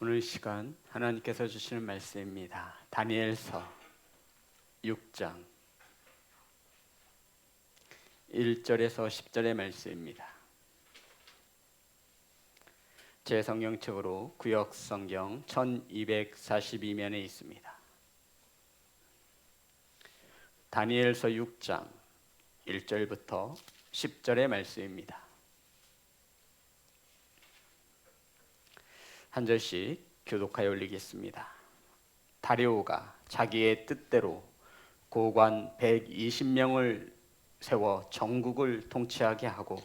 오늘 시간 하나님께서 주시는 말씀입니다. 다니엘서 6장 1절에서 10절의 말씀입니다. 제 성경책으로 구역 성경 1242면에 있습니다. 다니엘서 6장 1절부터 10절의 말씀입니다. 한 절씩 교독하여 올리겠습니다. 다리오가 자기의 뜻대로 고관 120명을 세워 전국을 통치하게 하고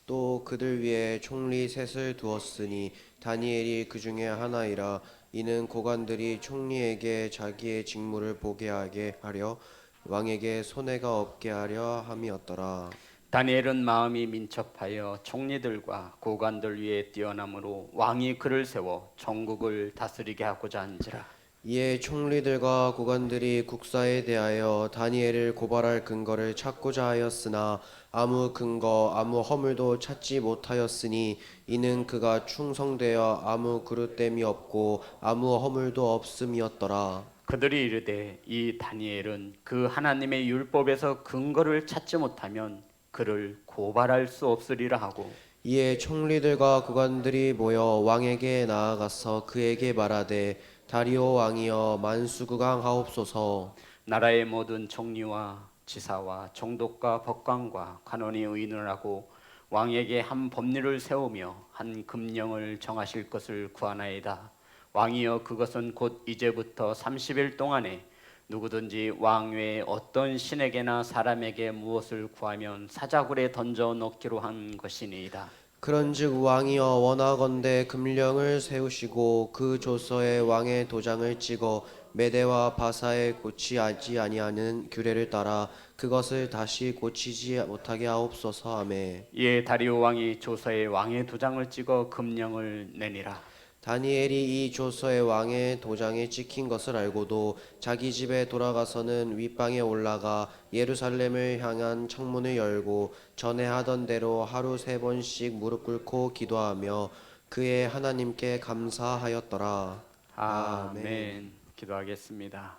또 그들 위에 총리 셋을 두었으니 다니엘이 그 중에 하나이라. 이는 고관들이 총리에게 자기의 직무를 보게 하게 하려 왕에게 손해가 없게 하려 함이었더라. 다니엘은 마음이 민첩하여 총리들과 고관들 위에 뛰어남으로 왕이 그를 세워 전국을 다스리게 하고자 한지라. 이에 총리들과 고관들이 국사에 대하여 다니엘을 고발할 근거를 찾고자 하였으나 아무 근거 아무 허물도 찾지 못하였으니 이는 그가 충성되어 아무 그릇됨이 없고 아무 허물도 없음이었더라. 그들이 이르되 이 다니엘은 그 하나님의 율법에서 근거를 찾지 못하면 그를 고발할 수 없으리라 하고 이에 총리들과 고관들이 모여 왕에게 나아가서 그에게 말하되 다리오 왕이여 만수구강하옵소서. 나라의 모든 총리와 지사와 총독과 법관과 관원이 의논을 하고 왕에게 한 법률을 세우며 한 금령을 정하실 것을 구하나이다. 왕이여 그것은 곧 이제부터 30일 동안에 누구든지 왕 외에 어떤 신에게나 사람에게 무엇을 구하면 사자굴에 던져 넣기로 한 것이니이다. 그런즉 왕이여 원하건대 금령을 세우시고 그 조서에 왕의 도장을 찍어 메대와 바사에 고치지 아니하는 규례를 따라 그것을 다시 고치지 못하게 하옵소서. 하매 이에 다리오 왕이 조서에 왕의 도장을 찍어 금령을 내니라. 다니엘이 이 조서에 왕의 도장이 찍힌 것을 알고도 자기 집에 돌아가서는 윗방에 올라가 예루살렘을 향한 창문을 열고 전에 하던 대로 하루 3번씩 무릎 꿇고 기도하며 그의 하나님께 감사하였더라. 아멘. 기도하겠습니다.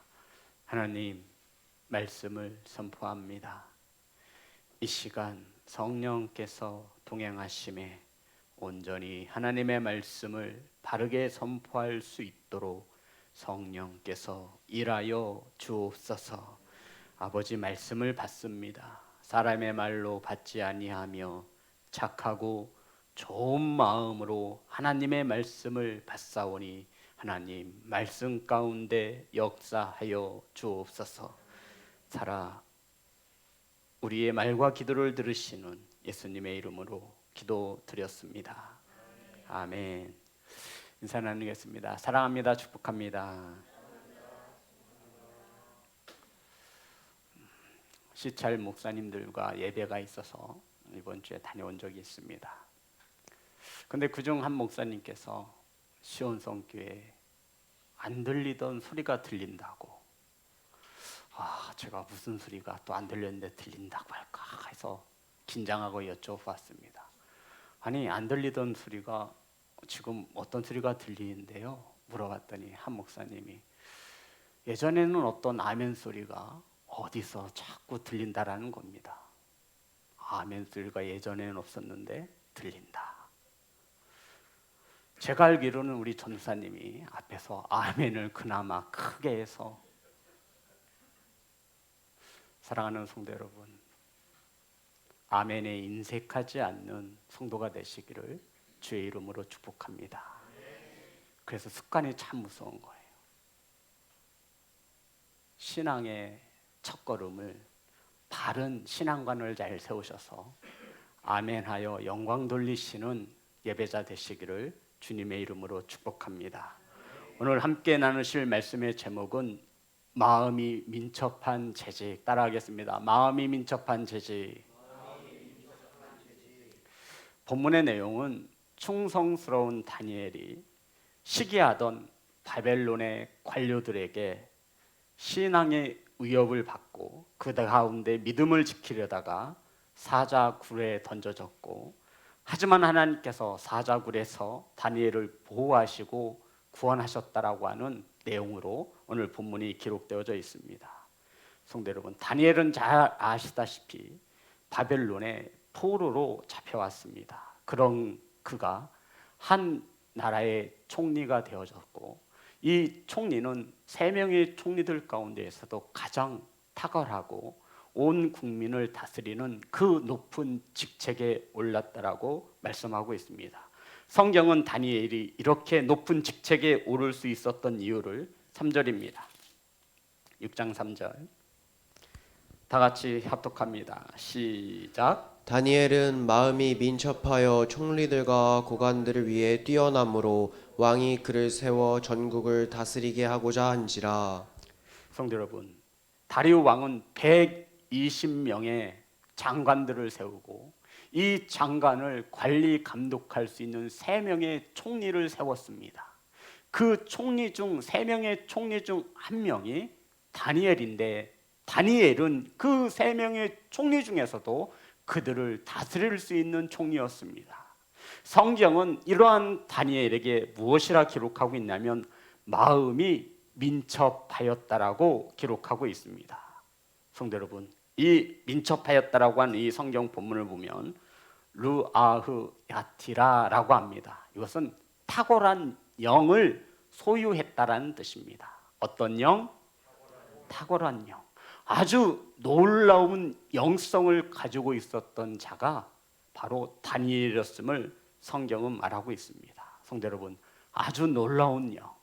하나님, 말씀을 선포합니다. 이 시간 성령께서 동행하심에 온전히 하나님의 말씀을 바르게 선포할 수 있도록 성령께서 일하여 주옵소서. 아버지 말씀을 받습니다. 사람의 말로 받지 아니하며 착하고 좋은 마음으로 하나님의 말씀을 받사오니 하나님 말씀 가운데 역사하여 주옵소서. 살아 우리의 말과 기도를 들으시는 예수님의 이름으로 기도드렸습니다. 아멘. 인사 나누겠습니다. 사랑합니다. 축복합니다. 시찰 목사님들과 예배가 있어서 이번 주에 다녀온 적이 있습니다. 근데 그중 한 목사님께서 시온성교회 안 들리던 소리가 들린다고, 제가 무슨 소리가 또 안 들렸는데 들린다고 할까 해서 긴장하고 여쭤봤습니다. 아니, 안 들리던 소리가 지금 어떤 소리가 들리는데요? 물어봤더니 한 목사님이 예전에는 어떤 아멘 소리가 어디서 자꾸 들린다라는 겁니다. 아멘 소리가 예전에는 없었는데 들린다. 제가 알기로는 우리 전사님이 앞에서 아멘을 그나마 크게 해서, 사랑하는 성도 여러분, 아멘에 인색하지 않는 성도가 되시기를 주의 이름으로 축복합니다. 그래서 습관이 참 무서운 거예요. 신앙의 첫걸음을 바른 신앙관을 잘 세우셔서 아멘하여 영광 돌리시는 예배자 되시기를 주님의 이름으로 축복합니다. 오늘 함께 나누실 말씀의 제목은 마음이 민첩한 재직. 따라하겠습니다. 마음이 민첩한 재직. 본문의 내용은 충성스러운 다니엘이 시기하던 바벨론의 관료들에게 신앙의 위협을 받고 그 가운데 믿음을 지키려다가 사자굴에 던져졌고, 하지만 하나님께서 사자굴에서 다니엘을 보호하시고 구원하셨다라고 하는 내용으로 오늘 본문이 기록되어져 있습니다. 성도 여러분, 다니엘은 잘 아시다시피 바벨론의 포로로 잡혀왔습니다. 그런 그가 한 나라의 총리가 되어졌고, 이 총리는 3명의 총리들 가운데에서도 가장 탁월하고 온 국민을 다스리는 그 높은 직책에 올랐다라고 말씀하고 있습니다. 성경은 다니엘이 이렇게 높은 직책에 오를 수 있었던 이유를 3절입니다. 6장 3절 다 같이 합독합니다. 시작. 다니엘은 마음이 민첩하여 총리들과 고관들을 위해 뛰어남으로 왕이 그를 세워 전국을 다스리게 하고자 한지라. 성도 여러분, 다리우 왕은 120명의 장관들을 세우고 이 장관을 관리 감독할 수 있는 3명의 총리를 세웠습니다. 그 총리 중 3명의 총리 중 1명이 다니엘인데, 다니엘은 그 3명의 총리 중에서도 그들을 다스릴 수 있는 총리였습니다. 성경은 이러한 다니엘에게 무엇이라 기록하고 있냐면 마음이 민첩하였다라고 기록하고 있습니다. 성도 여러분, 이 민첩하였다라고 하는 이 성경 본문을 보면 르아흐 야티라라고 합니다. 이것은 탁월한 영을 소유했다라는 뜻입니다. 어떤 영? 탁월한 영. 아주 놀라운 영성을 가지고 있었던 자가 바로 다니엘이었음을 성경은 말하고 있습니다. 성도 여러분, 아주 놀라운 영.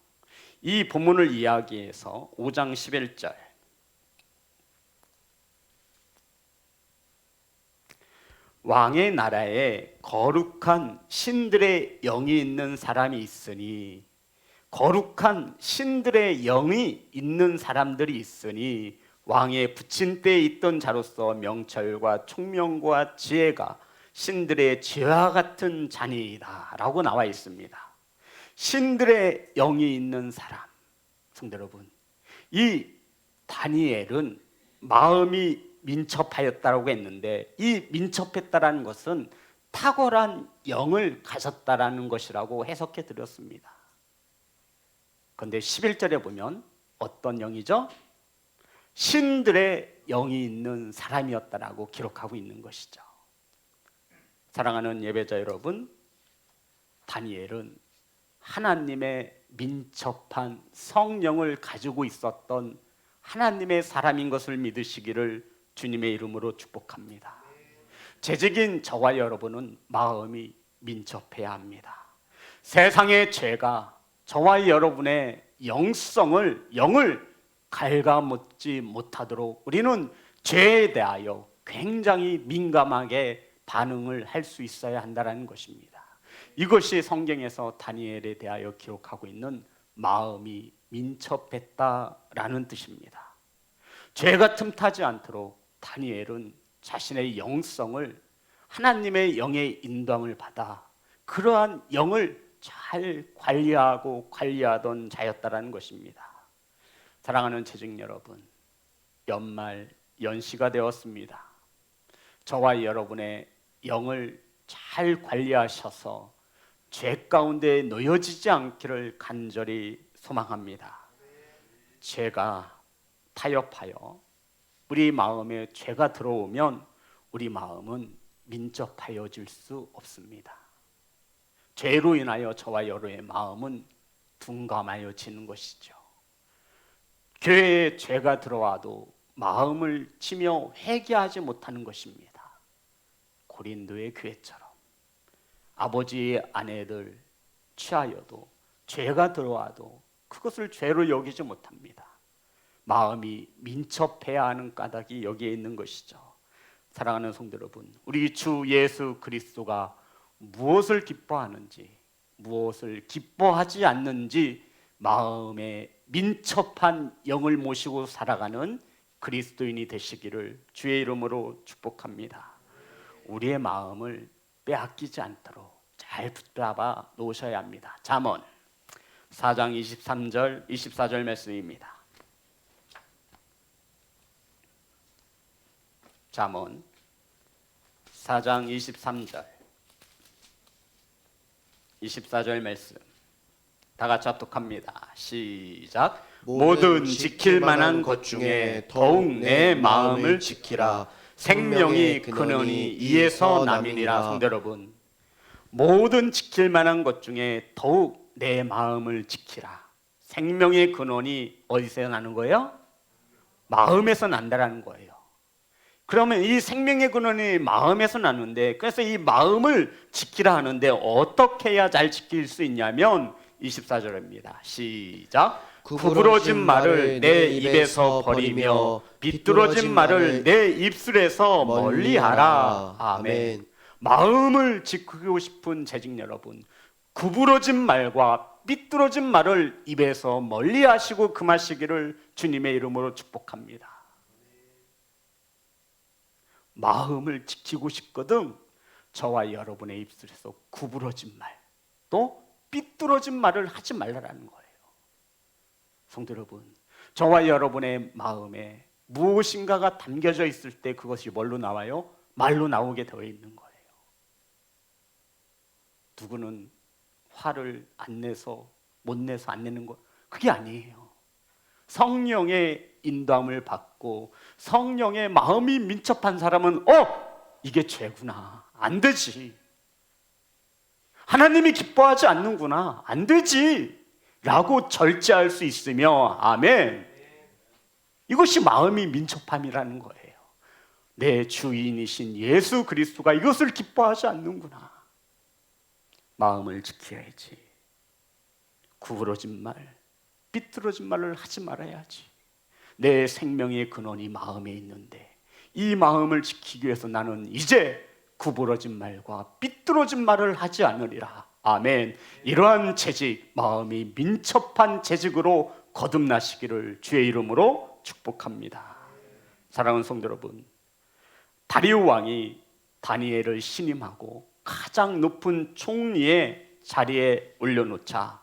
이 본문을 이야기해서 5장 11절 왕의 나라에 거룩한 신들의 영이 있는 사람이 있으니, 거룩한 신들의 영이 있는 사람들이 있으니 왕의 부친 때에 있던 자로서 명철과 총명과 지혜가 신들의 지혜와 같은 자니이다 라고 나와 있습니다. 신들의 영이 있는 사람. 성도 여러분, 이 다니엘은 마음이 민첩하였다라고 했는데, 이 민첩했다라는 것은 탁월한 영을 가졌다라는 것이라고 해석해 드렸습니다. 그런데 11절에 보면 어떤 영이죠? 신들의 영이 있는 사람이었다라고 기록하고 있는 것이죠. 사랑하는 예배자 여러분, 다니엘은 하나님의 민첩한 성령을 가지고 있었던 하나님의 사람인 것을 믿으시기를 주님의 이름으로 축복합니다. 재직인 저와 여러분은 마음이 민첩해야 합니다. 세상의 죄가 저와 여러분의 영을 갉아먹지 못하도록 우리는 죄에 대하여 굉장히 민감하게 반응을 할 수 있어야 한다는 것입니다. 이것이 성경에서 다니엘에 대하여 기록하고 있는 마음이 민첩했다라는 뜻입니다. 죄가 틈타지 않도록 다니엘은 자신의 영성을 하나님의 영의 인도함을 받아 그러한 영을 잘 관리하던 자였다라는 것입니다. 사랑하는 재직 여러분, 연말 연시가 되었습니다. 저와 여러분의 영을 잘 관리하셔서 죄 가운데 놓여지지 않기를 간절히 소망합니다. 죄가 타협하여 우리 마음에 죄가 들어오면 우리 마음은 민첩하여질 수 없습니다. 죄로 인하여 저와 여러분의 마음은 둔감하여지는 것이죠. 교회에 죄가 들어와도 마음을 치며 회개하지 못하는 것입니다. 고린도의 교회처럼 아버지의 아내들 취하여도 죄가 들어와도 그것을 죄로 여기지 못합니다. 마음이 민첩해야 하는 까닭이 여기에 있는 것이죠. 사랑하는 성도 여러분, 우리 주 예수 그리스도가 무엇을 기뻐하는지, 무엇을 기뻐하지 않는지 마음에 민첩한 영을 모시고 살아가는 그리스도인이 되시기를 주의 이름으로 축복합니다. 우리의 마음을 빼앗기지 않도록 잘 붙잡아 놓으셔야 합니다. 잠언 4장 23절 24절 말씀입니다. 잠언 4장 23절 24절 말씀 다 같이 합독합니다. 시작. 모든 지킬 만한 것 중에 더욱 내 마음을 지키라. 생명이 근원이 이에서 남이니라. 성도 여러분, 모든 지킬 만한 것 중에 더욱 내 마음을 지키라. 생명의 근원이 어디서 나는 거예요? 마음에서 난다라는 거예요. 그러면 이 생명의 근원이 마음에서 나는데, 그래서 이 마음을 지키라 하는데 어떻게 해야 잘 지킬 수 있냐면 24절입니다. 시작. 구부러진 말을 내 입에서 버리며 비뚤어진 말을 내 입술에서 멀리하라. 아멘. 마음을 지키고 싶은 재직 여러분, 구부러진 말과 삐뚤어진 말을 입에서 멀리하시고 금하시기를 주님의 이름으로 축복합니다. 마음을 지키고 싶거든 저와 여러분의 입술에서 구부러진 말, 또 삐뚤어진 말을 하지 말라는 거예요. 성도 여러분, 저와 여러분의 마음에 무엇인가가 담겨져 있을 때 그것이 뭘로 나와요? 말로 나오게 되어 있는 거예요. 누구는 화를 안 내서 못 내서 안 내는 거, 그게 아니에요. 성령의 인도함을 받고 성령의 마음이 민첩한 사람은 이게 죄구나, 안 되지, 하나님이 기뻐하지 않는구나, 안 되지 라고 절제할 수 있으며, 아멘, 이것이 마음이 민첩함이라는 거예요. 내 주인이신 예수 그리스도가 이것을 기뻐하지 않는구나. 마음을 지켜야지. 구부러진 말, 삐뚤어진 말을 하지 말아야지. 내 생명의 근원이 마음에 있는데 이 마음을 지키기 위해서 나는 이제 구부러진 말과 삐뚤어진 말을 하지 않으리라. 아멘. 이러한 재직, 마음이 민첩한 재직으로 거듭나시기를 주의 이름으로 축복합니다. 사랑하는 성도 여러분, 다리오 왕이 다니엘을 신임하고 가장 높은 총리의 자리에 올려놓자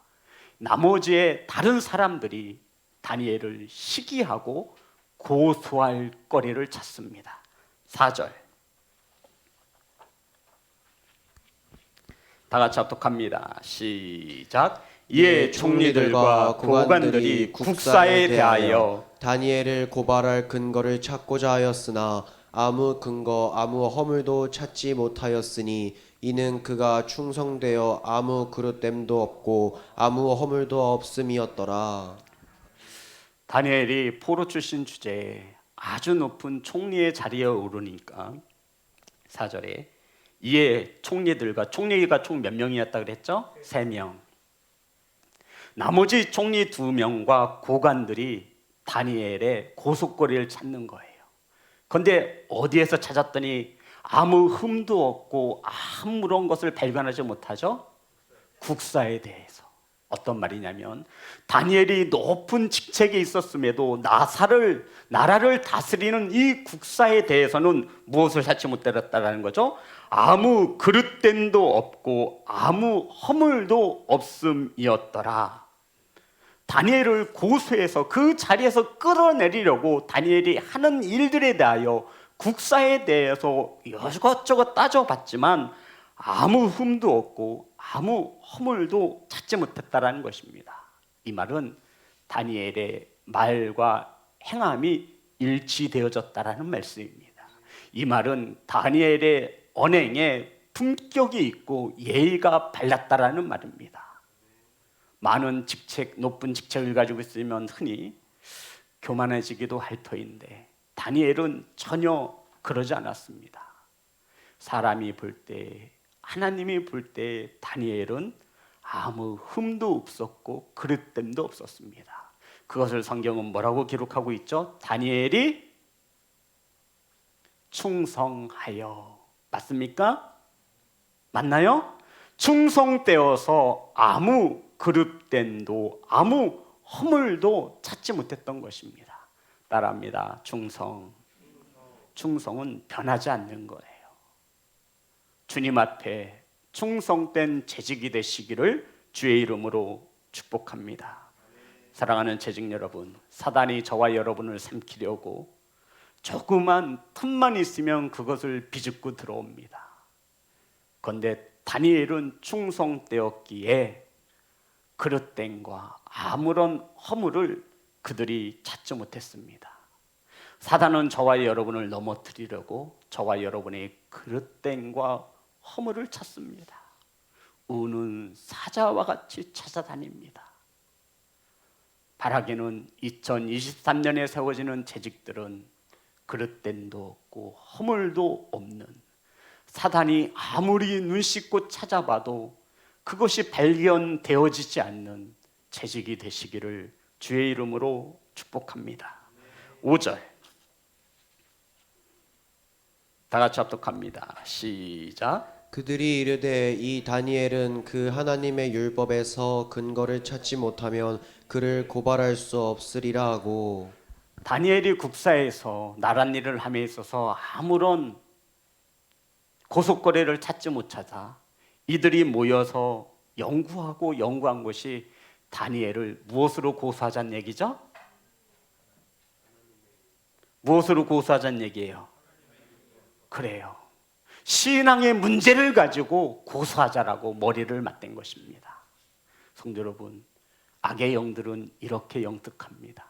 나머지의 다른 사람들이 다니엘을 시기하고 고소할 거리를 찾습니다. 4절 다 같이 합독합니다. 시작. 이에 총리들과 고관들이 국사에 대하여 다니엘을 고발할 근거를 찾고자 하였으나 아무 근거 아무 허물도 찾지 못하였으니 이는 그가 충성되어 아무 그릇됨도 없고 아무 허물도 없음이었더라. 다니엘이 포로 출신 주제에 아주 높은 총리의 자리에 오르니까 4절에 이에 총리들과, 총리가 총 몇 명이었다 그랬죠? 3명. 나머지 총리 2명과 고관들이 다니엘의 고속거리를 찾는 거예요. 그런데 어디에서 찾았더니 아무 흠도 없고 아무런 것을 발견하지 못하죠? 국사에 대해서. 어떤 말이냐면 다니엘이 높은 직책에 있었음에도 나라를 다스리는 이 국사에 대해서는 무엇을 찾지 못했다는 거죠? 아무 그릇됨도 없고 아무 허물도 없음이었더라. 다니엘을 고소해서 그 자리에서 끌어내리려고 다니엘이 하는 일들에 대하여, 국사에 대해서 이것저것 따져봤지만 아무 흠도 없고 아무 허물도 찾지 못했다라는 것입니다. 이 말은 다니엘의 말과 행함이 일치되어졌다라는 말씀입니다. 이 말은 다니엘의 언행에 품격이 있고 예의가 발랐다라는 말입니다. 많은 직책, 높은 직책을 가지고 있으면 흔히 교만해지기도 할 터인데 다니엘은 전혀 그러지 않았습니다. 사람이 볼 때, 하나님이 볼 때 다니엘은 아무 흠도 없었고 그릇됨도 없었습니다. 그것을 성경은 뭐라고 기록하고 있죠? 다니엘이 충성하여. 맞습니까? 맞나요? 충성되어서 아무 그릇됨도 아무 허물도 찾지 못했던 것입니다. 따라합니다. 충성은 변하지 않는 거예요. 주님 앞에 충성된 재직이 되시기를 주의 이름으로 축복합니다. 사랑하는 재직 여러분, 사단이 저와 여러분을 삼키려고 조그만 틈만 있으면 그것을 비집고 들어옵니다. 그런데 다니엘은 충성되었기에 그릇됨과 아무런 허물을 그들이 찾지 못했습니다. 사단은 저와 여러분을 넘어뜨리려고 저와 여러분의 그릇됨과 허물을 찾습니다. 우는 사자와 같이 찾아다닙니다. 바라기는 2023년에 세워지는 재직들은 그릇됨도 없고 허물도 없는, 사단이 아무리 눈 씻고 찾아봐도 그것이 발견되어지지 않는 재직이 되시기를 주의 이름으로 축복합니다. 5절 다 같이 합독합니다. 시작. 그들이 이르되 이 다니엘은 그 하나님의 율법에서 근거를 찾지 못하면 그를 고발할 수 없으리라 하고. 다니엘이 국사에서 나란 일을 함에 있어서 아무런 고속거래를 찾지 못하자 이들이 모여서 연구한 것이 다니엘을 무엇으로 고소하자는 얘기죠? 무엇으로 고소하자는 얘기예요? 그래요. 신앙의 문제를 가지고 고소하자라고 머리를 맞댄 것입니다. 성도 여러분, 악의 영들은 이렇게 영특합니다.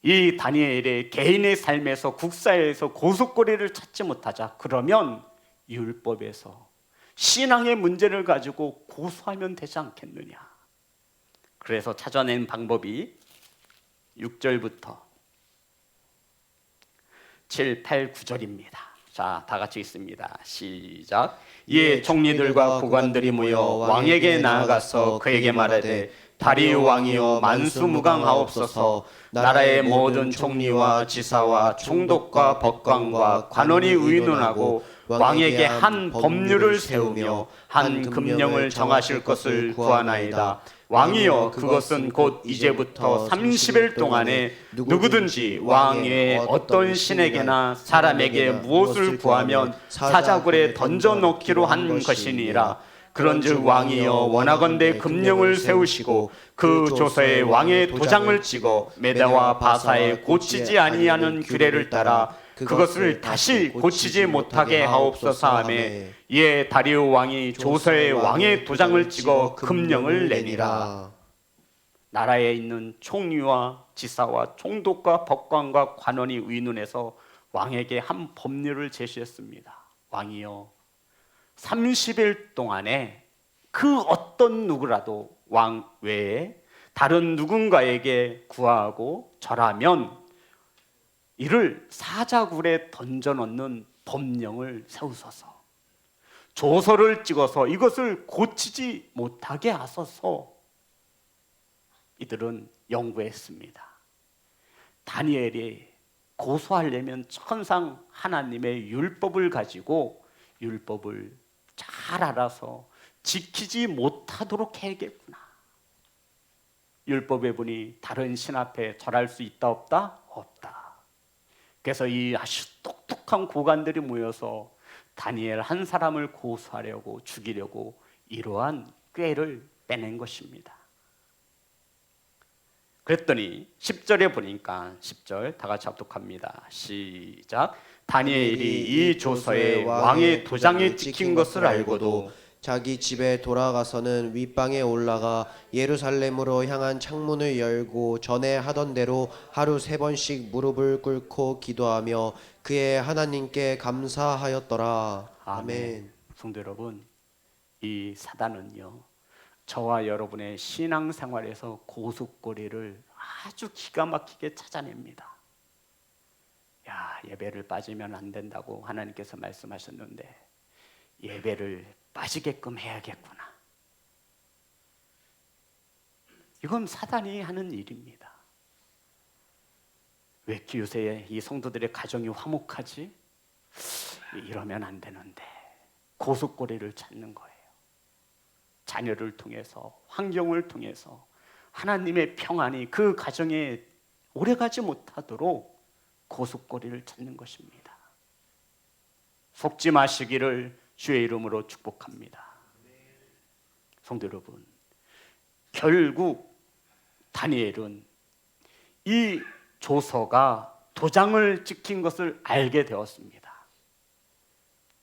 이 다니엘의 개인의 삶에서 국사에서 고속거리를 찾지 못하자 그러면 율법에서 신앙의 문제를 가지고 고소하면 되지 않겠느냐. 그래서 찾아낸 방법이 6절부터 7, 8, 9절입니다. 자, 다 같이 읽습니다. 시작. 이에 총리들과 고관들이 모여 왕에게 나아가서 그에게 말하되 다리오 왕이여 만수무강하옵소서. 나라의 모든 총리와 지사와 총독과 법관과 관원이 의논하고 왕에게 한 법률을 세우며 한 금령을 정하실 것을 구하나이다. 왕이여 그것은 곧 이제부터 30일 동안에 누구든지 왕 외에 어떤 신에게나 사람에게 무엇을 구하면 사자굴에 던져놓기로 한 것이니라. 그런즉 왕이여 원하건대 금령을 세우시고 그 조서에 왕의 도장을 찍어 메다와 바사에 고치지 아니하는 규례를 따라 그것을 다시 고치지 못하게 하옵소서 하매 이에 다리오 왕이 조서에 왕의 도장을 찍어 금령을 내니라. 나라에 있는 총리와 지사와 총독과 법관과 관원이 의논해서 왕에게 한 법률을 제시했습니다. 왕이여 30일 동안에 그 어떤 누구라도 왕 외에 다른 누군가에게 구하고 절하면 이를 사자굴에 던져넣는 법령을 세우소서. 조서를 찍어서 이것을 고치지 못하게 하소서. 이들은 연구했습니다. 다니엘이 고소하려면 천상 하나님의 율법을 가지고 율법을 잘 알아서 지키지 못하도록 해야겠구나. 율법의 분이 다른 신 앞에 절할 수 있다 없다? 없다. 그래서 이 아주 똑똑한 고관들이 모여서 다니엘 한 사람을 고소하려고 죽이려고 이러한 꾀를 빼낸 것입니다. 그랬더니 10절에 보니까 10절 다 같이 합독합니다. 시작. 다니엘이 이 조서에 왕의 도장이 찍힌 것을 알고도 자기 집에 돌아가서는 윗방에 올라가 예루살렘으로 향한 창문을 열고 전에 하던 대로 하루 3번씩 무릎을 꿇고 기도하며 그의 하나님께 감사하였더라. 아멘. 성도 여러분, 이 사단은요 저와 여러분의 신앙생활에서 고속거리를 아주 기가 막히게 찾아냅니다. 야, 예배를 빠지면 안 된다고 하나님께서 말씀하셨는데 예배를 빠지게끔 해야겠구나. 이건 사단이 하는 일입니다. 왜 이렇게 요새 이 성도들의 가정이 화목하지? 이러면 안 되는데 고속거리를 찾는 거예요. 자녀를 통해서, 환경을 통해서 하나님의 평안이 그 가정에 오래가지 못하도록 고속거리를 찾는 것입니다. 속지 마시기를 주의 이름으로 축복합니다. 성도 여러분, 결국 다니엘은 이 조서가 도장을 찍힌 것을 알게 되었습니다.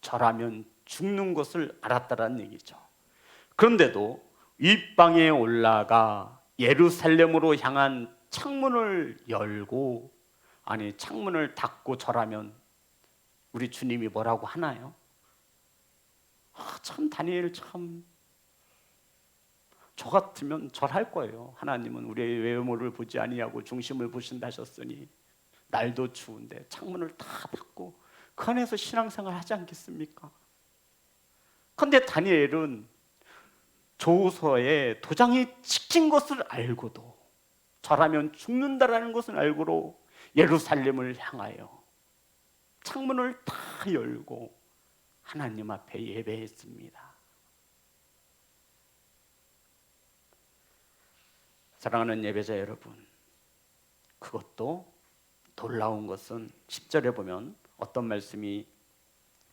절하면 죽는 것을 알았다는 얘기죠. 그런데도 윗방에 올라가 예루살렘으로 향한 창문을 열고, 아니 창문을 닫고 절하면 우리 주님이 뭐라고 하나요? 참 다니엘 참, 저 같으면 절할 거예요. 하나님은 우리의 외모를 보지 아니하고 중심을 보신다 하셨으니 날도 추운데 창문을 다 닫고 그 안에서 신앙생활 하지 않겠습니까? 그런데 다니엘은 조서에 도장이 찍힌 것을 알고도, 절하면 죽는다라는 것을 알고도 예루살렘을 향하여 창문을 다 열고 하나님 앞에 예배했습니다. 사랑하는 예배자 여러분, 그것도 놀라운 것은 10절에 보면 어떤 말씀이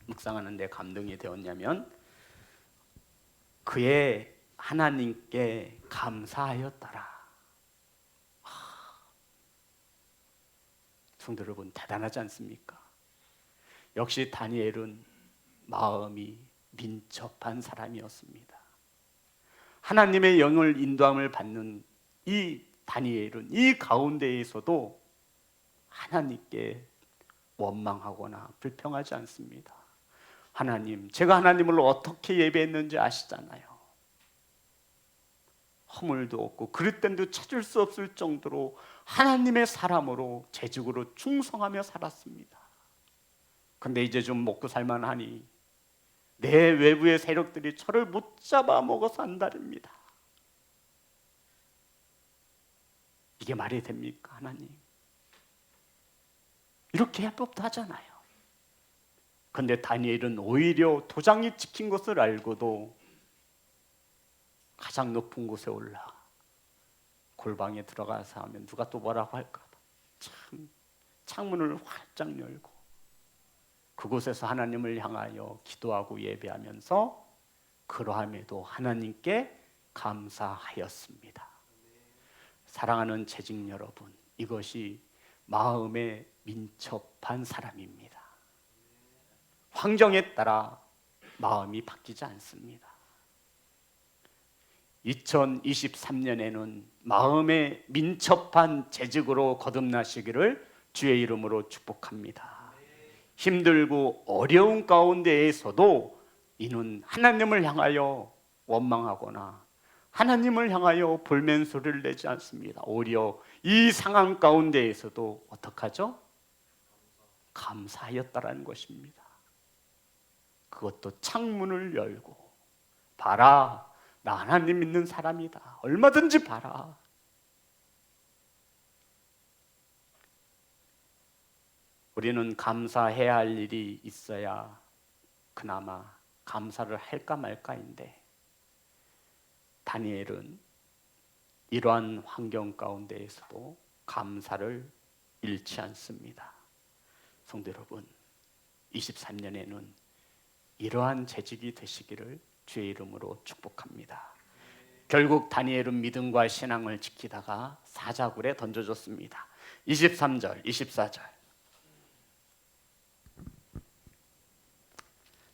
묵상하는데 감동이 되었냐면, 그의 하나님께 감사하였더라. 성도 여러분, 대단하지 않습니까? 역시 다니엘은 마음이 민첩한 사람이었습니다. 하나님의 영을 인도함을 받는 이 다니엘은 이 가운데에서도 하나님께 원망하거나 불평하지 않습니다. 하나님, 제가 하나님을 어떻게 예배했는지 아시잖아요. 허물도 없고 그릇됨도 찾을 수 없을 정도로 하나님의 사람으로 재직으로 충성하며 살았습니다. 근데 이제 좀 먹고 살만하니 내 외부의 세력들이 저를 못 잡아먹어서 안달입니다. 이게 말이 됩니까, 하나님? 이렇게 해야 법도 하잖아요. 그런데 다니엘은 오히려 도장이 찍힌 것을 알고도 가장 높은 곳에 올라 골방에 들어가서 하면 누가 또 뭐라고 할까 봐 참 창문을 활짝 열고 그곳에서 하나님을 향하여 기도하고 예배하면서 그러함에도 하나님께 감사하였습니다. 사랑하는 재직 여러분, 이것이 마음에 민첩한 사람입니다. 환경에 따라 마음이 바뀌지 않습니다. 2023년에는 마음에 민첩한 재직으로 거듭나시기를 주의 이름으로 축복합니다. 힘들고 어려운 가운데에서도 이는 하나님을 향하여 원망하거나 하나님을 향하여 볼멘 소리를 내지 않습니다. 오히려 이 상황 가운데에서도 어떡하죠? 감사하였다라는 것입니다. 그것도 창문을 열고, 봐라, 나 하나님 믿는 사람이다, 얼마든지 봐라. 우리는 감사해야 할 일이 있어야 그나마 감사를 할까 말까인데, 다니엘은 이러한 환경 가운데에서도 감사를 잃지 않습니다. 성도 여러분, 23년에는 이러한 재직이 되시기를 주의 이름으로 축복합니다. 결국 다니엘은 믿음과 신앙을 지키다가 사자굴에 던져졌습니다. 23절, 24절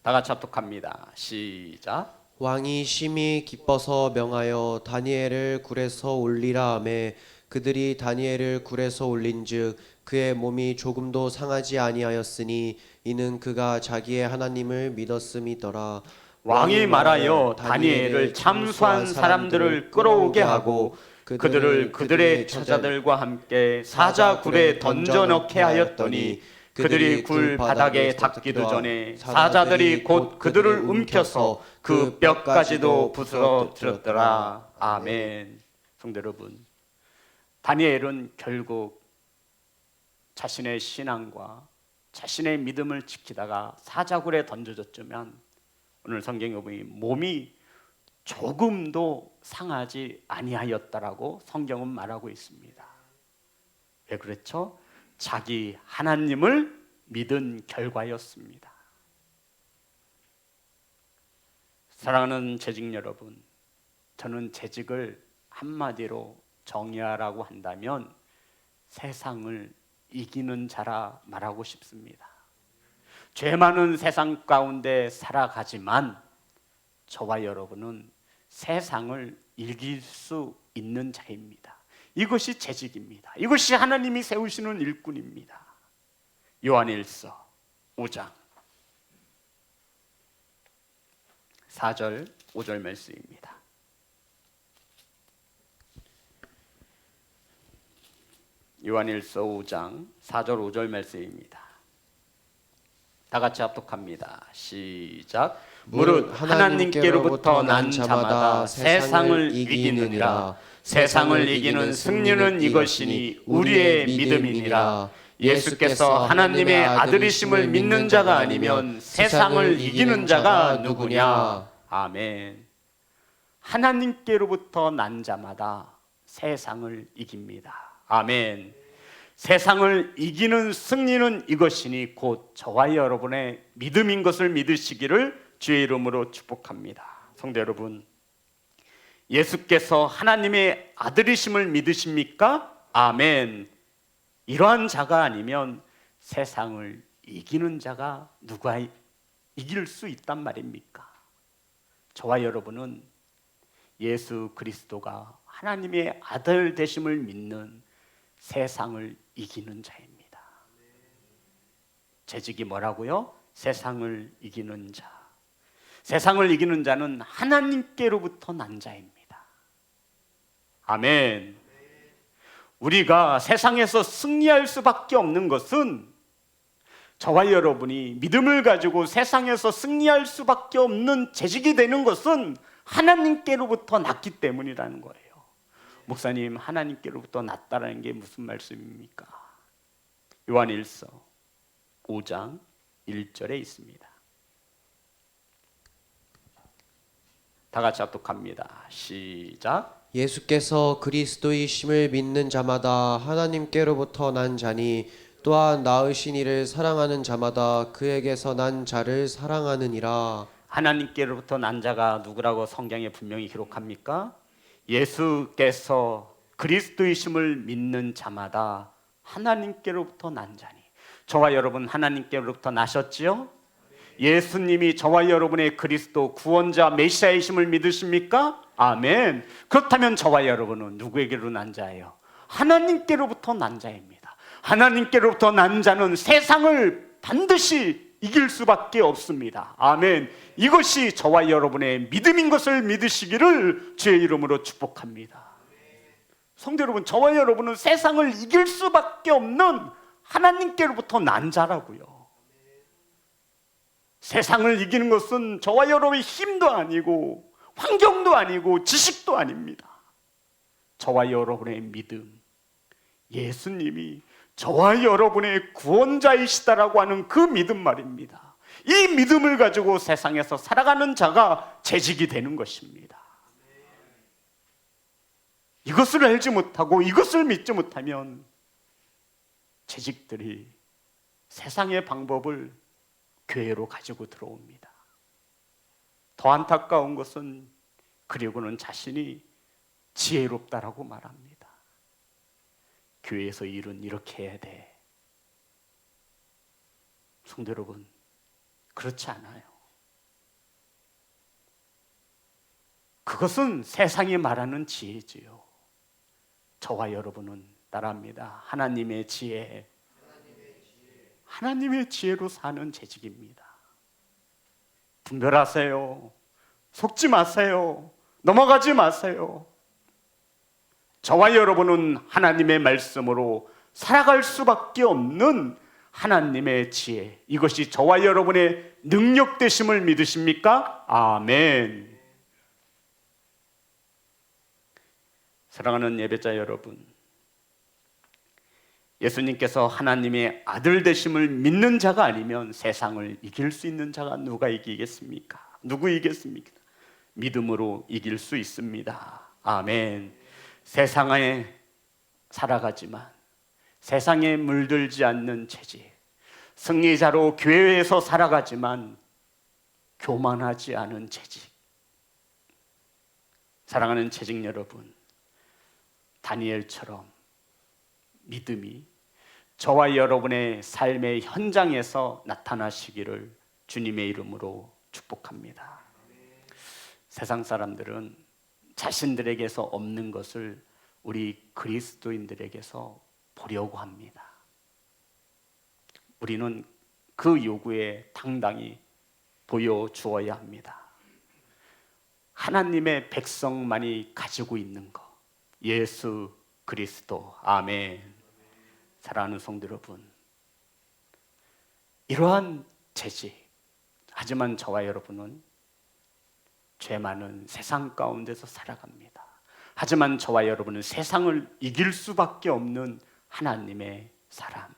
다 같이 합독합니다. 시작. 왕이 심히 기뻐서 명하여 다니엘을 굴에서 올리라 하매 그들이 다니엘을 굴에서 올린즉 그의 몸이 조금도 상하지 아니하였으니 이는 그가 자기의 하나님을 믿었음이더라. 왕이 말하여 다니엘을 참수한 사람들을 끌어오게 하고 그들을 그들의 처자들과 함께 사자굴에 던져넣게 하였더니 그들이 굴 바닥에 닿기도 전에 사자들이 곧 그들을 움켜서 그 뼈까지도 부스러뜨렸더라. 아멘. 성도 여러분, 다니엘은 결국 자신의 신앙과 자신의 믿음을 지키다가 사자굴에 던져졌지만 오늘 성경에 보니 몸이 조금도 상하지 아니하였다라고 성경은 말하고 있습니다. 왜 그렇죠? 자기 하나님을 믿은 결과였습니다. 사랑하는 재직 여러분, 저는 재직을 한마디로 정의하라고 한다면 세상을 이기는 자라 말하고 싶습니다. 죄 많은 세상 가운데 살아가지만 저와 여러분은 세상을 이길 수 있는 자입니다. 이것이 재직입니다. 이것이 하나님이 세우시는 일꾼입니다. 요한일서 5장 4절 5절 말씀입니다. 요한일서 5장 4절 5절 말씀입니다. 다 같이 합독합니다. 시작. 무릇 하나님께로부터 난 자마다 세상을 이기느니라. 세상을 이기는 승리는 이것이니 우리의 믿음이니라. 예수께서 하나님의 아들이심을 믿는 자가 아니면 세상을 이기는 자가 누구냐? 아멘. 하나님께로부터 난 자마다 세상을 이깁니다. 아멘. 세상을 이기는 승리는 이것이니 곧 저와 여러분의 믿음인 것을 믿으시기를 주의 이름으로 축복합니다. 성도 여러분, 예수께서 하나님의 아들이심을 믿으십니까? 아멘. 이러한 자가 아니면 세상을 이기는 자가 누가 이길 수 있단 말입니까? 저와 여러분은 예수 그리스도가 하나님의 아들 되심을 믿는 세상을 이기는 자입니다. 재직이 뭐라고요? 세상을 이기는 자. 세상을 이기는 자는 하나님께로부터 난 자입니다. 아멘. 우리가 세상에서 승리할 수밖에 없는 것은 저와 여러분이 믿음을 가지고 세상에서 승리할 수밖에 없는 재직이 되는 것은 하나님께로부터 났기 때문이라는 거예요. 목사님, 하나님께로부터 났다라는 게 무슨 말씀입니까? 요한일서 5장 1절에 있습니다. 다 같이 합독합니다. 시작. 예수께서 그리스도이심을 믿는 자마다 하나님께로부터 난 자니 또한 낳으신 이를 사랑하는 자마다 그에게서 난 자를 사랑하느니라. 하나님께로부터 난 자가 누구라고 성경에 분명히 기록합니까? 예수께서 그리스도이심을 믿는 자마다 하나님께로부터 난 자니. 저와 여러분 하나님께로부터 나셨지요? 예수님이 저와 여러분의 그리스도 구원자 메시아이심을 믿으십니까? 아멘. 그렇다면 저와 여러분은 누구에게로 난 자예요? 하나님께로부터 난 자입니다. 하나님께로부터 난 자는 세상을 반드시 이길 수밖에 없습니다. 아멘. 이것이 저와 여러분의 믿음인 것을 믿으시기를 주의 이름으로 축복합니다. 성도 여러분, 저와 여러분은 세상을 이길 수밖에 없는 하나님께로부터 난 자라고요. 세상을 이기는 것은 저와 여러분의 힘도 아니고 환경도 아니고 지식도 아닙니다. 저와 여러분의 믿음, 예수님이 저와 여러분의 구원자이시다라고 하는 그 믿음 말입니다. 이 믿음을 가지고 세상에서 살아가는 자가 재직이 되는 것입니다. 이것을 알지 못하고 이것을 믿지 못하면 재직들이 세상의 방법을 교회로 가지고 들어옵니다. 더 안타까운 것은 그리고는 자신이 지혜롭다라고 말합니다. 교회에서 일은 이렇게 해야 돼. 성도 여러분, 그렇지 않아요. 그것은 세상이 말하는 지혜지요. 저와 여러분은 따라합니다. 하나님의 지혜, 하나님의 지혜로 사는 재직입니다. 분별하세요. 속지 마세요. 넘어가지 마세요. 저와 여러분은 하나님의 말씀으로 살아갈 수밖에 없는 하나님의 지혜, 이것이 저와 여러분의 능력 되심을 믿으십니까? 아멘. 사랑하는 예배자 여러분, 예수님께서 하나님의 아들 되심을 믿는 자가 아니면 세상을 이길 수 있는 자가 누가 이기겠습니까? 누구 이기겠습니까? 믿음으로 이길 수 있습니다. 아멘. 세상에 살아가지만 세상에 물들지 않는 재직, 승리자로 교회에서 살아가지만 교만하지 않은 재직. 사랑하는 재직 여러분, 다니엘처럼 믿음이 저와 여러분의 삶의 현장에서 나타나시기를 주님의 이름으로 축복합니다. 세상 사람들은 자신들에게서 없는 것을 우리 그리스도인들에게서 보려고 합니다. 우리는 그 요구에 당당히 보여주어야 합니다. 하나님의 백성만이 가지고 있는 것, 예수 그리스도. 아멘. 사랑하는 성도 여러분, 이러한 재직, 하지만 저와 여러분은 죄 많은 세상 가운데서 살아갑니다. 하지만 저와 여러분은 세상을 이길 수밖에 없는 하나님의 사람,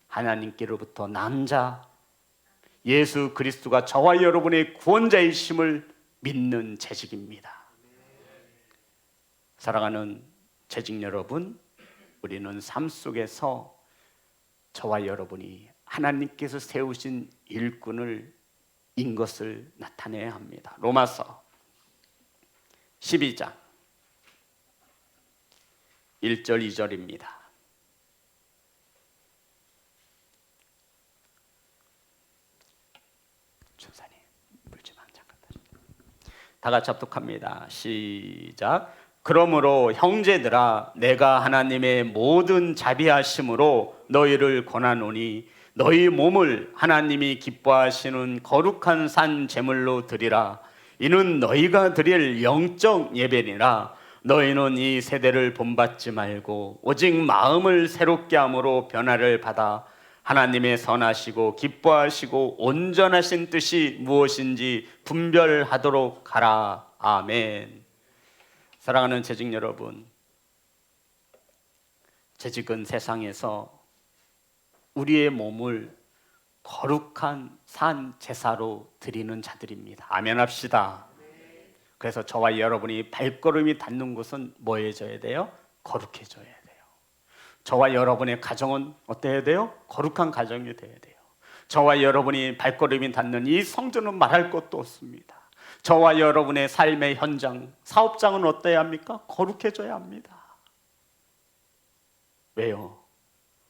하나님께로부터 난 자, 예수 그리스도가 저와 여러분의 구원자이심을 믿는 재직입니다. 사랑하는 재직 여러분, 우리는 삶 속에서 저와 여러분이 하나님께서 세우신 일꾼을 인 것을 나타내야 합니다. 로마서 12장 1절 2절입니다. 준사님 물지만 잠깐 다 같이 합독합니다. 시작. 그러므로 형제들아, 내가 하나님의 모든 자비하심으로 너희를 권하노니 너희 몸을 하나님이 기뻐하시는 거룩한 산 제물로 드리라. 이는 너희가 드릴 영적 예배니라. 너희는 이 세대를 본받지 말고 오직 마음을 새롭게 함으로 변화를 받아 하나님의 선하시고 기뻐하시고 온전하신 뜻이 무엇인지 분별하도록 하라. 아멘. 사랑하는 재직 여러분, 재직은 세상에서 우리의 몸을 거룩한 산 제사로 드리는 자들입니다. 아멘 합시다. 그래서 저와 여러분이 발걸음이 닿는 곳은 뭐해져야 돼요? 거룩해져야 돼요. 저와 여러분의 가정은 어때야 돼요? 거룩한 가정이 돼야 돼요. 저와 여러분이 발걸음이 닿는 이 성전은 말할 것도 없습니다. 저와 여러분의 삶의 현장, 사업장은 어때야 합니까? 거룩해져야 합니다. 왜요?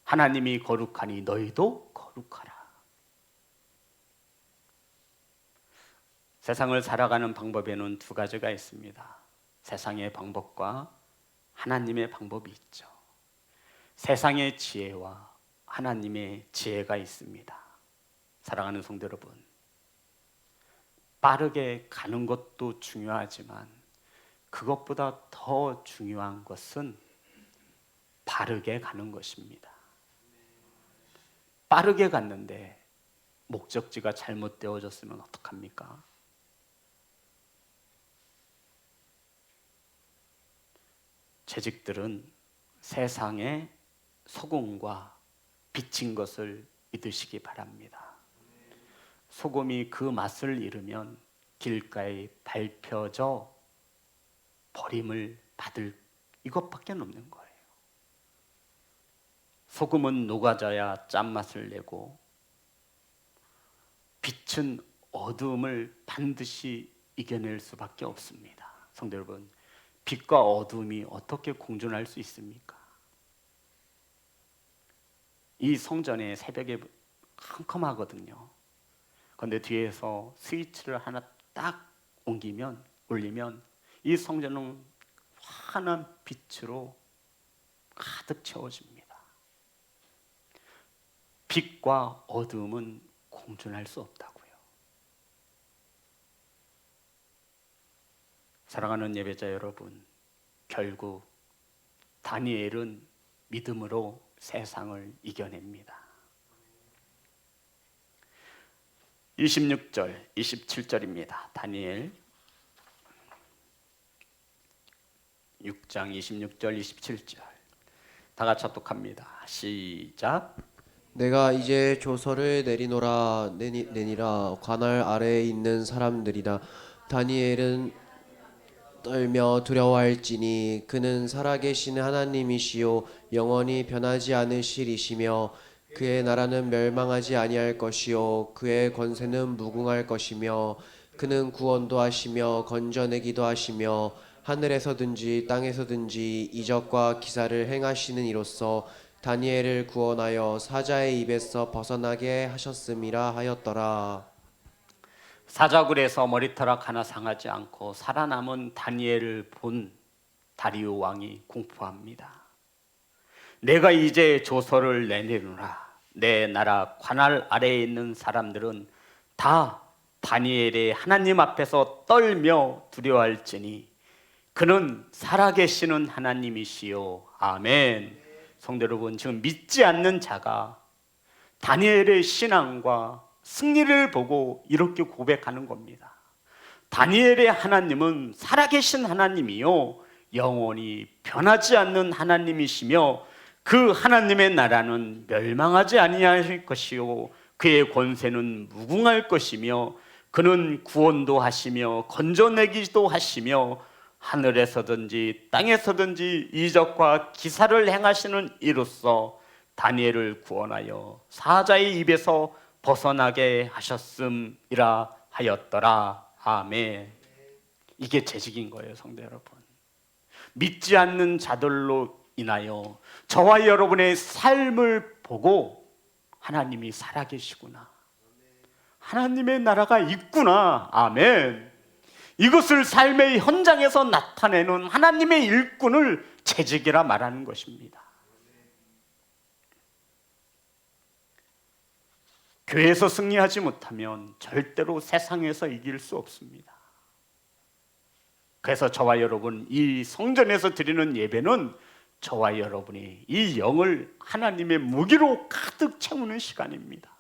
하나님이 거룩하니 너희도 거룩하라. 세상을 살아가는 방법에는 두 가지가 있습니다. 세상의 방법과 하나님의 방법이 있죠. 세상의 지혜와 하나님의 지혜가 있습니다. 사랑하는 성도 여러분, 빠르게 가는 것도 중요하지만 그것보다 더 중요한 것은 바르게 가는 것입니다. 빠르게 갔는데 목적지가 잘못되어졌으면 어떡합니까? 재직들은 세상의 소금과 빛인 것을 믿으시기 바랍니다. 소금이 그 맛을 잃으면 길가에 밟혀져 버림을 받을 이것밖에 없는 거예요. 소금은 녹아져야 짠맛을 내고 빛은 어두움을 반드시 이겨낼 수밖에 없습니다. 성도 여러분, 빛과 어두움이 어떻게 공존할 수 있습니까? 이 성전의 새벽에 캄캄하거든요. 그런데 뒤에서 스위치를 하나 딱 올리면 이 성전은 환한 빛으로 가득 채워집니다. 빛과 어두움은 공존할 수 없다고요. 사랑하는 예배자 여러분, 결국 다니엘은 믿음으로 세상을 이겨냅니다. 26절, 27절입니다. 다니엘 6장 26절, 27절. 다 같이 합독합니다. 시작. 내가 이제 조서를 내니라. 관할 아래에 있는 사람들이다. 다니엘은 떨며 두려워할지니 그는 살아계신 하나님이시요 영원히 변하지 않으시리시며 그의 나라는 멸망하지 아니할 것이요 그의 권세는 무궁할 것이며 그는 구원도 하시며 건져내기도 하시며 하늘에서든지 땅에서든지 이적과 기사를 행하시는 이로써 다니엘을 구원하여 사자의 입에서 벗어나게 하셨음이라 하였더라. 사자굴에서 머리털락 하나 상하지 않고 살아남은 다니엘을 본 다리오 왕이 공포합니다. 내가 이제 조서를 내리노라. 내 나라 관할 아래에 있는 사람들은 다 다니엘의 하나님 앞에서 떨며 두려워할지니 그는 살아계시는 하나님이시요. 아멘. 성도 여러분, 지금 믿지 않는 자가 다니엘의 신앙과 승리를 보고 이렇게 고백하는 겁니다. 다니엘의 하나님은 살아계신 하나님이요 영원히 변하지 않는 하나님이시며 그 하나님의 나라는 멸망하지 아니할 것이요 그의 권세는 무궁할 것이며 그는 구원도 하시며 건져내기도 하시며 하늘에서든지 땅에서든지 이적과 기사를 행하시는 이로써 다니엘을 구원하여 사자의 입에서 벗어나게 하셨음이라 하였더라. 아멘. 이게 재직인 거예요, 성도 여러분. 믿지 않는 자들로 인하여 저와 여러분의 삶을 보고 하나님이 살아계시구나, 하나님의 나라가 있구나, 아멘, 이것을 삶의 현장에서 나타내는 하나님의 일꾼을 재직이라 말하는 것입니다. 교회에서 승리하지 못하면 절대로 세상에서 이길 수 없습니다. 그래서 저와 여러분, 이 성전에서 드리는 예배는 저와 여러분이 이 영을 하나님의 무기로 가득 채우는 시간입니다.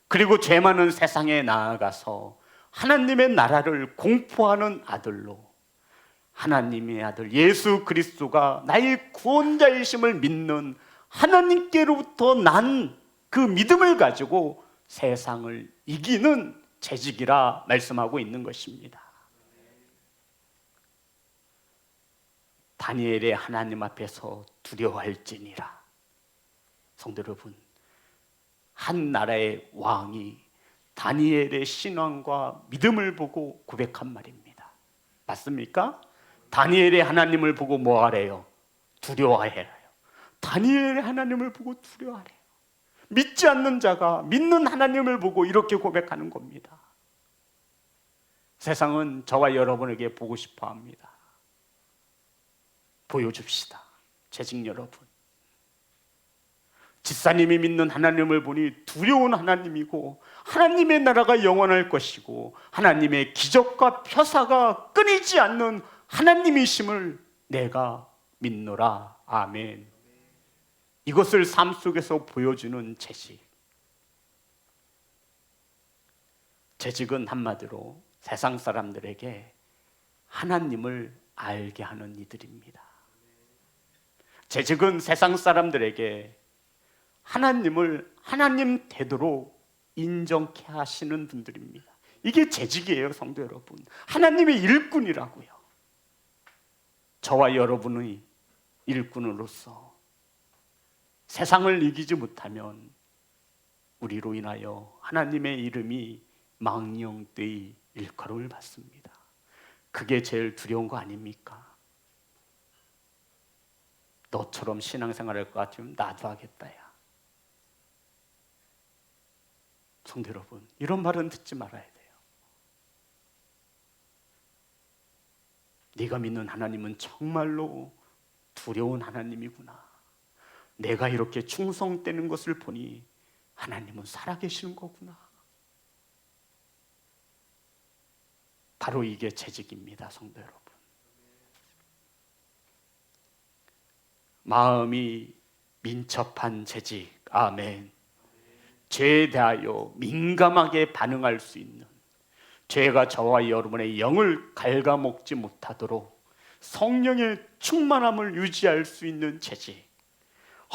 그리고 죄 많은 세상에 나아가서 하나님의 나라를 공포하는 아들로, 하나님의 아들 예수 그리스도가 나의 구원자이심을 믿는 하나님께로부터 난 그 믿음을 가지고 세상을 이기는 재직이라 말씀하고 있는 것입니다. 다니엘의 하나님 앞에서 두려워할지니라. 성도 여러분, 한 나라의 왕이 다니엘의 신앙과 믿음을 보고 고백한 말입니다. 맞습니까? 다니엘의 하나님을 보고 뭐 하래요? 두려워해라요. 다니엘의 하나님을 보고 두려워하래요. 믿지 않는 자가 믿는 하나님을 보고 이렇게 고백하는 겁니다. 세상은 저와 여러분에게 보고 싶어 합니다. 보여줍시다. 재직 여러분, 집사님이 믿는 하나님을 보니 두려운 하나님이고 하나님의 나라가 영원할 것이고 하나님의 기적과 표사가 끊이지 않는 하나님이심을 내가 믿노라. 아멘. 이것을 삶 속에서 보여주는 재직. 재직은 한마디로 세상 사람들에게 하나님을 알게 하는 이들입니다. 재직은 세상 사람들에게 하나님을 하나님 태도로 인정케 하시는 분들입니다. 이게 재직이에요, 성도 여러분. 하나님의 일꾼이라고요. 저와 여러분의 일꾼으로서 세상을 이기지 못하면 우리로 인하여 하나님의 이름이 망령되이 일컬음을 받습니다. 그게 제일 두려운 거 아닙니까? 너처럼 신앙생활할 것 같으면 나도 하겠다, 야. 성도 여러분, 이런 말은 듣지 말아야 돼요. 네가 믿는 하나님은 정말로 두려운 하나님이구나. 내가 이렇게 충성되는 것을 보니 하나님은 살아계시는 거구나. 바로 이게 재직입니다, 성도 여러분. 마음이 민첩한 재직, 아멘. 죄에 대하여 민감하게 반응할 수 있는, 죄가 저와 여러분의 영을 갉아먹지 못하도록 성령의 충만함을 유지할 수 있는 재직,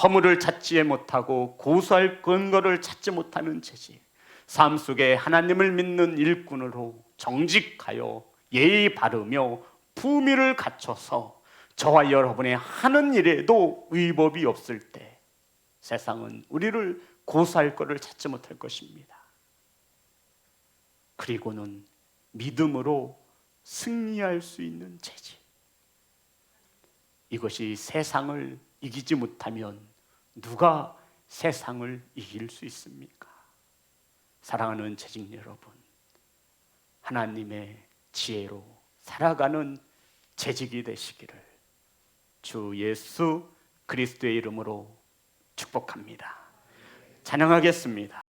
허물을 찾지 못하고 고소할 근거를 찾지 못하는 재직, 삶 속에 하나님을 믿는 일꾼으로 정직하여 예의 바르며 품위를 갖춰서 저와 여러분의 하는 일에도 위법이 없을 때 세상은 우리를 고소할 것을 찾지 못할 것입니다. 그리고는 믿음으로 승리할 수 있는 재직. 이것이 세상을 이기지 못하면 누가 세상을 이길 수 있습니까? 사랑하는 재직 여러분, 하나님의 지혜로 살아가는 재직이 되시기를 주 예수 그리스도의 이름으로 축복합니다. 찬양하겠습니다.